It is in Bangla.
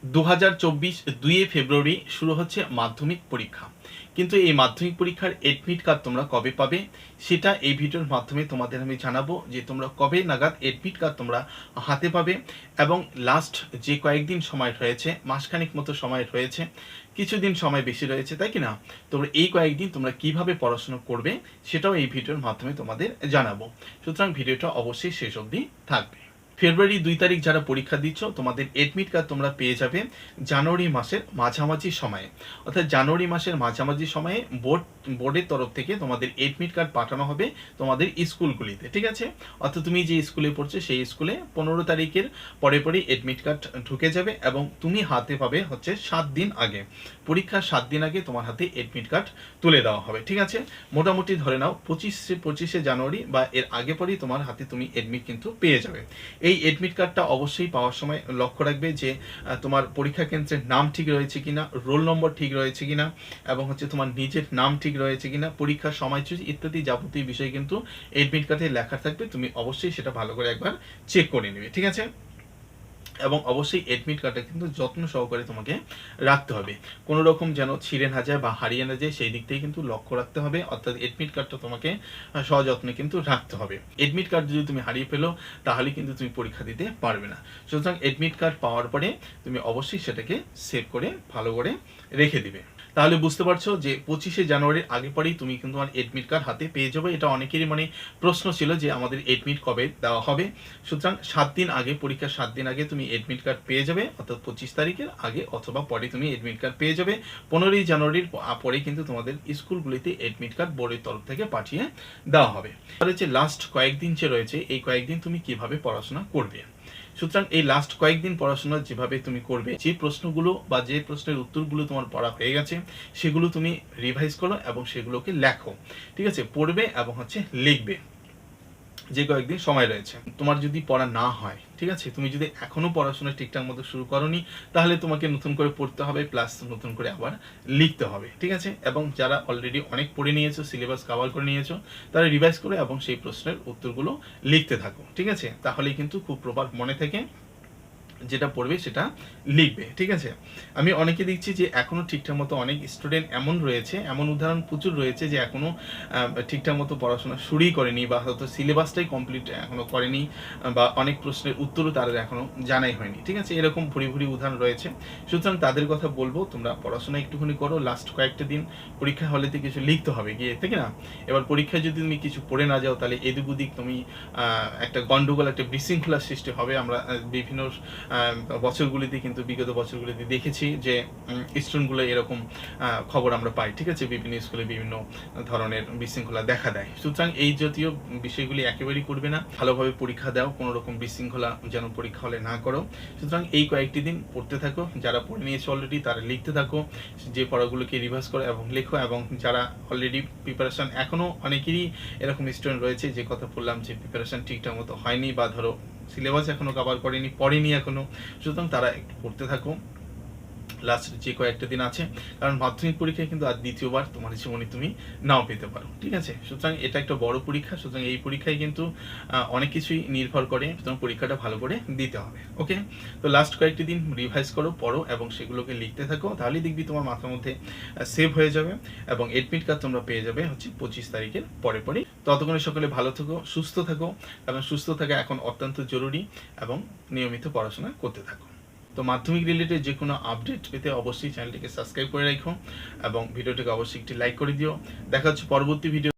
2024 2 ফেব্রুয়ারি শুরু হচ্ছে মাধ্যমিক পরীক্ষা। কিন্তু এই মাধ্যমিক পরীক্ষার এডমিট কার্ড তোমরা কবে পাবে সেটা এই ভিডিওর মাধ্যমে তোমাদের আমি জানাবো, যে তোমরা কবে নাগাদ এডমিট কার্ড তোমরা হাতে পাবে এবং লাস্ট যে কয়েকদিন সময় রয়েছে, মাসখানেক মতো সময় রয়েছে, কিছুদিন সময় বেশি রয়েছে, তাই কি না? তোমরা এই কয়েকদিন তোমরা কিভাবে পড়াশোনা করবে সেটাও এই ভিডিওর মাধ্যমে তোমাদের জানাবো। সুতরাং ভিডিওটা অবশ্যই শেষ অবধি থাকবে। ফেব্রুয়ারি 2 তারিখ যারা পরীক্ষা দিচ্ছ, তোমাদের এডমিট কার্ড তোমরা পেয়ে যাবে জানুয়ারি মাসের মাঝামাঝি সময়ে। অর্থাৎ জানুয়ারি মাসের মাঝামাঝি সময়ে বোর্ডের তরফ থেকে তোমাদের এডমিট কার্ড পাঠানো হবে তোমাদের স্কুলগুলিতে, ঠিক আছে? অর্থাৎ তুমি যে স্কুলে পড়ছো সেই স্কুলে 15 তারিখের পরে পরেই এডমিট কার্ড ঢুকে যাবে এবং তুমি হাতে পাবে হচ্ছে 7 দিন আগে, পরীক্ষার 7 দিন আগে তোমার হাতে এডমিট কার্ড তুলে দেওয়া হবে, ঠিক আছে? মোটামুটি ধরে নাও 25শে জানুয়ারি বা এর আগে পরেই তোমার হাতে তুমি এডমিট কিন্তু পেয়ে যাবে। এই এডমিট কার্ডটা অবশ্যই পাওয়ার সময় লক্ষ্য রাখবে যে তোমার পরীক্ষা কেন্দ্রের নাম ঠিক রয়েছে কিনা, রোল নম্বর ঠিক রয়েছে কিনা, এবং হচ্ছে তোমার নিজের নাম ঠিক রয়েছে কিনা, পরীক্ষার সময়সূচি ইত্যাদি যাবতীয় বিষয় কিন্তু এডমিট কার্ডে লেখা থাকবে। তুমি অবশ্যই সেটা ভালো করে একবার চেক করে নেবে, ঠিক আছে? এবং অবশ্যই এডমিট কার্ডটা কিন্তু যত্ন সহকারে তোমাকে রাখতে হবে, কোনো রকম যেন ছিঁড়ে না যায় বা হারিয়ে না যায়, সেই দিক থেকে কিন্তু লক্ষ্য রাখতে হবে। অর্থাৎ এডমিট কার্ডটা তোমাকে সযত্নে কিন্তু রাখতে হবে। এডমিট কার্ড যদি তুমি হারিয়ে ফেলো তাহলে কিন্তু তুমি পরীক্ষা দিতে পারবে না। সুতরাং এডমিট কার্ড পাওয়ার পরে তুমি অবশ্যই সেটাকে সেভ করে ভালো করে রেখে দিবে। তাহলে বুঝতে পারছো যে 25শে জানুয়ারির আগে পরেই তুমি কিন্তু তোমার এডমিট কার্ড হাতে পেয়ে যাবে। এটা অনেকেরই প্রশ্ন ছিল যে আমাদের এডমিট কবে দেওয়া হবে। সুতরাং 7 দিন আগে, পরীক্ষার 7 দিন আগে তুমি এডমিট কার্ড পেয়ে যাবে, অর্থাৎ 25 তারিখের আগে অথবা পরে তুমি এডমিট কার্ড পেয়ে যাবে। 15ই জানুয়ারির পরে কিন্তু তোমাদের স্কুলগুলিতে এডমিট কার্ড বোর্ডের তরফ থেকে পাঠিয়ে দেওয়া হবে। তাহলে যে লাস্ট কয়েকদিন যে রয়েছে, এই কয়েকদিন তুমি কিভাবে পড়াশোনা করবে। সুতরাং এই লাস্ট কয়েকদিন পড়াশোনা যেভাবে তুমি করবে, যে প্রশ্নগুলো বা যে প্রশ্নের উত্তরগুলো তোমার পড়া হয়ে গেছে সেগুলো তুমি রিভাইজ করো এবং সেগুলোকে লেখো, ঠিক আছে? পড়বে এবং হচ্ছে লিখবে। যে কয়েকদিন সময় রয়েছে, তোমার যদি পড়া না হয়, ঠিক আছে, তুমি যদি এখনো পড়াশোনা ঠিকঠাক মতো শুরু করোনি, তাহলে তোমাকে নতুন করে পড়তে হবে, প্লাস নতুন করে আবার লিখতে হবে, ঠিক আছে? এবং যারা অলরেডি অনেক পড়ে নিয়েছো, সিলেবাস কভার করে নিয়েছো, তারা রিভাইজ করে এবং সেই প্রশ্নের উত্তরগুলো লিখতে থাকো, ঠিক আছে? তাহলেই কিন্তু খুব প্রপার মনে থেকে যেটা পড়বে সেটা লিখবে, ঠিক আছে? আমি অনেকে দেখছি যে এখনো ঠিকঠাক মতো, অনেক স্টুডেন্ট এমন রয়েছে, এমন উদাহরণ প্রচুর রয়েছে যে এখনো ঠিকঠাক মতো পড়াশোনা শুরুই করেনি বা হয়তো সিলেবাসটাই কমপ্লিট এখনো করেনি, বা অনেক প্রশ্নের উত্তরও তাদের এখনো জানাই হয়নি, ঠিক আছে? এরকম ভুরি ভুরি উদাহরণ রয়েছে। সুতরাং তাদের কথা বলবো, তোমরা পড়াশোনা একটুখানি করো। লাস্ট কয়েকটা দিন পরীক্ষা হলেতে কিছু লিখতে হবে গিয়ে, ঠিক না? এবার পরীক্ষায় যদি তুমি কিছু পড়ে না যাও তাহলে এদিক ওদিক তুমি একটা গন্ডগোল, একটা বিশৃঙ্খলার সৃষ্টি হবে। আমরা বিভিন্ন বছরগুলিতে কিন্তু, বিগত বছরগুলিতে দেখেছি যে স্টুডেন্টগুলো এরকম খবর আমরা পাই, ঠিক আছে? বিভিন্ন স্কুলে বিভিন্ন ধরনের বিশৃঙ্খলা দেখা দেয়। সুতরাং এই জাতীয় বিষয়গুলি একেবারেই করবে না, ভালোভাবে পরীক্ষা দাও, কোনো রকম বিশৃঙ্খলা যেন পরীক্ষা হলে না করো। সুতরাং এই কয়েকটি দিন পড়তে থাকো, যারা পড়ে নিয়েছে অলরেডি তারা লিখতে থাকো, যে পড়াগুলোকে রিভাইজ করো এবং লেখো। এবং যারা অলরেডি প্রিপারেশন, এখনও অনেকেরই এরকম স্টুডেন্ট রয়েছে যে কথা বললাম যে প্রিপারেশন ঠিকঠাক মতো হয়নি, বা ধরো সিলেবাস এখনো কভার পড়েনি এখনো। সুতরাং তারা একটু পড়তে থাকো লাস্ট যে কয়েকটা দিন আছে, কারণ মাধ্যমিক পরীক্ষায় কিন্তু আর দ্বিতীয়বার তোমার জীবনে তুমি নাও পেতে পারো, ঠিক আছে? সুতরাং এটা একটা বড় পরীক্ষা, সুতরাং এই পরীক্ষায় কিন্তু অনেক কিছুই নির্ভর করে, সুতরাং পরীক্ষাটা ভালো করে দিতে হবে, ওকে? তো লাস্ট কয়েকটি দিন রিভাইজ করো, পড়ো এবং সেগুলোকে লিখতে থাকো, তাহলেই দেখবি তোমার মাথার মধ্যে সেভ হয়ে যাবে এবং এডমিট কার্ড তোমরা পেয়ে যাবে হচ্ছে 25 তারিখের পরে পরেই। ততক্ষণে সকলে ভালো থাকো, সুস্থ থাকো, কারণ সুস্থ থাকা এখন অত্যন্ত জরুরি, এবং নিয়মিত পড়াশোনা করতে থাকো। তো মাধ্যমিক রিলেটেড যে কোনো আপডেট পেতে অবশ্যই চ্যানেলটিকে সাবস্ক্রাইব করে রাখো এবং ভিডিওটিকে অবশ্যই একটি লাইক করে দিও। দেখা হচ্ছে পরবর্তী ভিডিও।